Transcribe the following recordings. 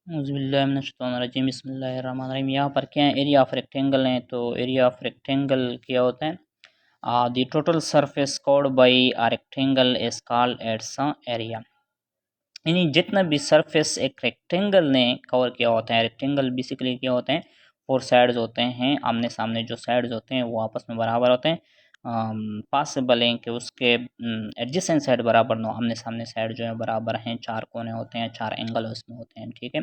औज़ुबिल्लाहिमिनश्शैतानिर्रजीम बिस्मिल्लाहिर्रहमानिर्रहीम। यहाँ पर क्या है, एरिया ऑफ रेक्टेंगल है। तो एरिया ऑफ रेक्टेंगल क्या होता है, the total surface covered by a rectangle is called its area. यानी जितना भी सरफेस एक रेक्टेंगल ने कवर किया होता है, रेक्टेंगल बेसिकली क्या होते हैं, फोर साइड्स होते हैं, आमने सामने जो साइड्स होते हैं वो आपस में बराबर होते हैं। पॉसिबल है कि उसके एडजेसेंट साइड बराबर ना हो, आमने सामने साइड जो है बराबर हैं, चार कोने होते हैं, चार एंगल उसमें होते हैं, ठीक है।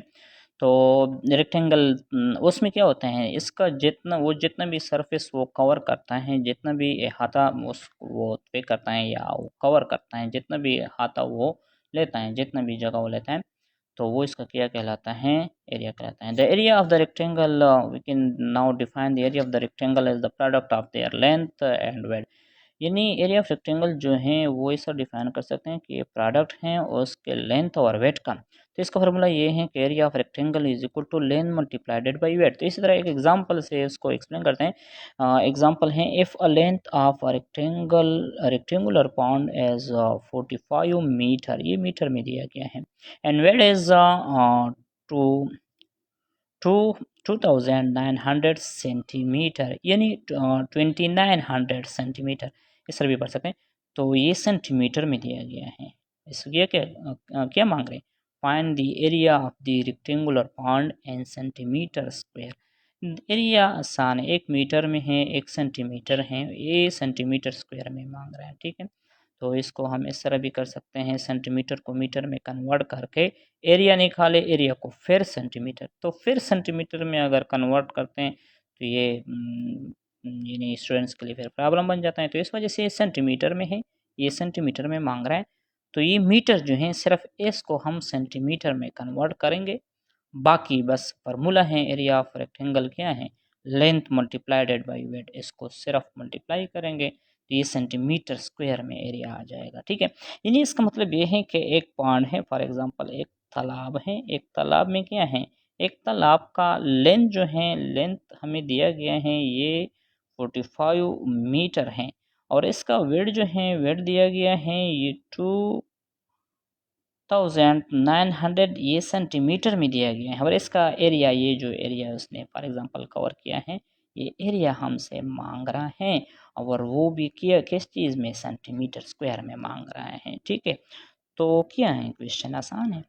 तो रेक्टेंगल उसमें क्या होता है, इसका जितना भी सरफेस वो कवर करता है, जितना भी अहाता उस वो पे करता है या वो कवर करता है, जितना भी अहाता वो लेता है, जितना भी जगह वो लेता है, तो वो इसका क्या कहलाता है, एरिया कहलाता है। The area of the rectangle, we can now define the area of the rectangle as the product of their length and width. यानी एरिया ऑफ रेक्टेंगल जो है वो ऐसा डिफाइन कर सकते हैं कि ये प्रोडक्ट हैं उसके लेंथ और वेट का। तो इसका फॉर्मूला ये है कि area of rectangle is equal to length multiplied by width. तो इसी तरह एक एग्जांपल से इसको एक्सप्लेन करते हैं। एग्जांपल है, if a length of a rectangular pond is 45 metre, ये मीटर में दिया गया है, and width is two two 2900 centimetre, यानी 2900 सेंटीमीटर, इस तरह भी पढ़ सकते हैं। तो ये सेंटीमीटर में दिया गया है। इसलिए क्या मांग रहे हैं, find the area of the rectangular pond in centimetre square. Area आसान है, 1 मीटर में है, 1 सेंटीमीटर है, ये सेंटीमीटर स्क्वायर में मांग रहा है, ठीक है। तो इसको हम इस तरह भी कर सकते हैं, सेंटीमीटर को मीटर में कन्वर्ट करके एरिया निकाले, एरिया को फिर सेंटीमीटर, तो फिर सेंटीमीटर में अगर कन्वर्ट करते हैं तो ये यानी स्टूडेंट्स के लिए फिर प्रॉब्लम बन जाता है। तो इस वजह से ये सेंटीमीटर में है, ये सेंटीमीटर में मांग रहा है। तो ये मीटर जो है, सिर्फ इसको हम सेंटीमीटर में कन्वर्ट करेंगे, बाकी बस फार्मूला है एरिया ऑफ रेक्टेंगल क्या है, लेंथ मल्टीप्लाइडेड बाय वेट, इसको सिर्फ मल्टीप्लाई करेंगे तो ये सेंटीमीटर स्क्वायर में एरिया आ जाएगा, ठीक है। यानी इसका मतलब ये है कि एक पॉन्ड है, फॉर एग्जांपल एक तालाब है, एक तालाब में क्या है, एक तालाब का लेंथ जो है, लेंथ हमें दिया गया है ये 45 मीटर है, और इसका वेट जो है, वेट दिया गया है ये 2900, ये सेंटीमीटर में दिया गया है, और इसका एरिया, ये जो एरिया उसने फॉर एग्जांपल कवर किया है, ये एरिया हमसे मांग रहा है, और वो भी किया किस चीज़ में, सेंटीमीटर स्क्वायर में मांग रहा है, ठीक है। तो क्या है, क्वेश्चन आसान है।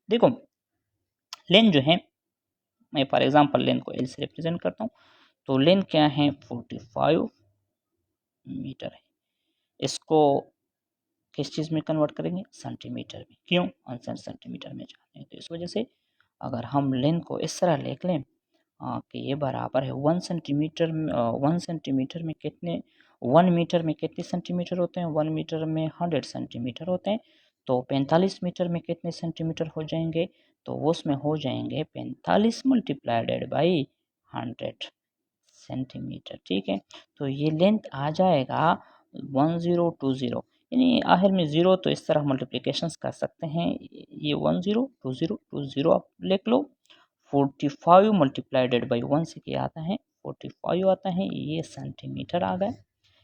देखो लेंथ जो है, मैं फॉर एग्जांपल लेंथ को एल से रिप्रेजेंट करता हूँ, तो लेंथ क्या है, 45 मीटर है। इसको किस चीज़ में कन्वर्ट करेंगे, सेंटीमीटर में। क्यों, हम सेंटीमीटर में चाहते हैं, तो इस वजह से अगर हम लेंथ को इस तरह लिख लें कि ये बराबर है 1 सेंटीमीटर में, 1 सेंटीमीटर में कितने, 1 मीटर में कितने सेंटीमीटर होते हैं, 1 मीटर में 100 सेंटीमीटर होते हैं। तो 45 मीटर में कितने सेंटीमीटर हो जाएंगे, तो वो उसमें हो जाएंगे 45 मल्टीप्लाइडेड बाई 100 सेंटीमीटर, ठीक है। तो ये लेंथ आ जाएगा 1020, यानी आखिर में ज़ीरो, तो इस तरह मल्टीप्लिकेशंस कर सकते हैं, ये 1020 आप लिख लो, 45 मल्टीप्लाइडेड बाई 1 से क्या आता है, 45 आता है, ये सेंटीमीटर आ गया,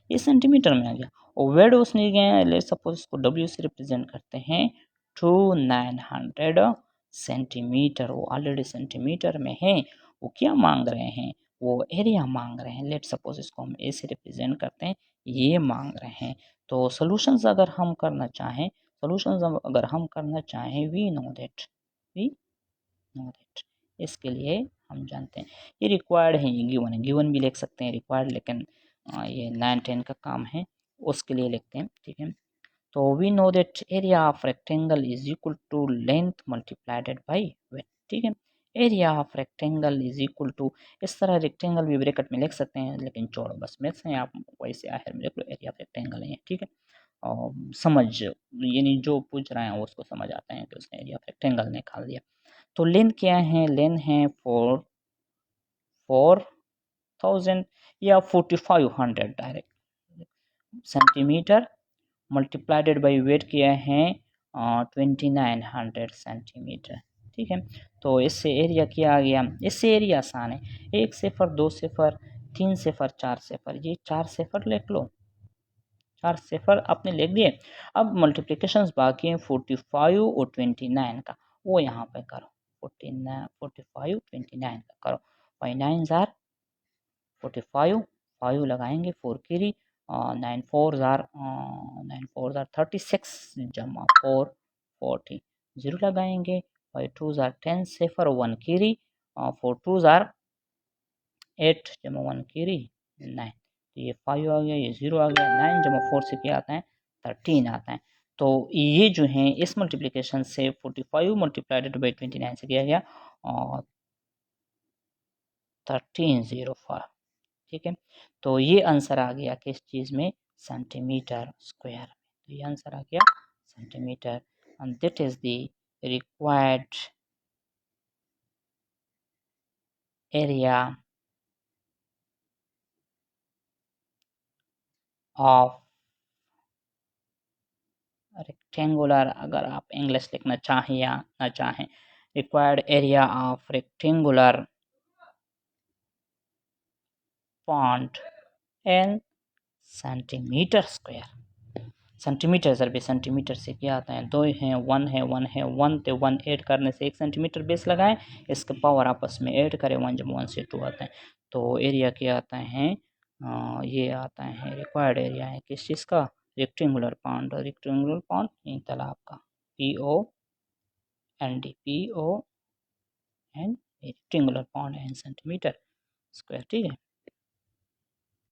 ये सेंटीमीटर में आ गया। और वेट उसने गया, ले सपोज इसको डब्ल्यू से रिप्रेजेंट करते हैं, 2900 सेंटीमीटर, वो ऑलरेडी सेंटीमीटर में है, वो क्या मांग रहे हैं, वो एरिया मांग रहे हैं। लेट सपोज इसको हम ए से रिप्रेजेंट करते हैं, ये मांग रहे हैं। तो सॉल्यूशंस अगर हम करना चाहें, वी नो दैट, इसके लिए हम जानते हैं, ये रिक्वायर्ड है, ये गिवन है, गिवन भी लिख सकते हैं रिक्वायर्ड, लेकिन ये 9-10 का काम है, उसके लिए लिखते हैं, ठीक है। तो we know that area of rectangle is equal to length multiplied by width, ठीक है। Area of rectangle is equal to, इस तरह रेक्टेंगल भी ब्रैकेट में लिख सकते हैं, लेकिन छोड़ो बस मैथ्स हैं, आप वैसे आखिर में लिख लो एरिया ऑफ रेक्टेंगल है, ठीक है। और समझ, यानी जो पूछ रहे हैं वो उसको समझ आता है कि उसने एरिया ऑफ रेक्टेंगल निकाल दिया। तो लेंथ क्या है, लेंथ है 4000 या 4500 डायरेक्ट सेंटीमीटर, मल्टीप्लाइडेड बाई वेट किया है 2900 सेंटीमीटर, ठीक है। तो इससे एरिया क्या आ गया, इससे एरिया आसान है, 1 सिफर 2 सिफर 3 सिफर 4 सिफर, ये 4 सिफर लिख लो, 4 सिफर आपने लिख दिए। अब मल्टीप्लिकेशंस बाकी हैं 45 और 29 का, वो यहाँ पे करो, 45 29 करो, 5 9 ज़ार 45, 5 लगाएंगे 4 कीरी, 9 4 ज़ार 36 जमा 4 40, 0 लगाएंगे, 5 2 ज़ार 10 0 1 कीरी, 4 2 ज़ार 8 जमा 1 कीरी 9, तो ये 5 आ गया, ये 0 आ गया, 9 जमा 4 से क्या आता है 13 आता है। तो ये जो है इस मल्टीप्लिकेशन से 45 मल्टीप्लाइड बाई 29 से किया गया और 1305, ठीक है। तो ये आंसर आ गया किस चीज़ में, सेंटीमीटर स्क्वायर में। तो ये आंसर आ गया centimetre, and that is the required area of rectangular, अगर आप इंग्लिश लिखना चाहें या ना चाहें, required area of rectangular pond in centimetre square. Centimetre sir भी सेंटीमीटर से क्या आता है, 2 हैं 1 है 1 है 1 ते 1 ऐड करने से 1 सेंटीमीटर बेस लगाएं, इसके पावर आपस में ऐड करें, 1 जब 1 से 2 आता है, तो एरिया क्या आता है, ये आता है रिक्वायर्ड एरिया है किस चीज़ का, रेक्टेंगुलर पॉन्ड, रेक्टेंगुलर पॉन्ड तालाब का, POND रेक्टेंगुलर पॉन्ड इन सेंटीमीटर स्क्वायर, ठीक है।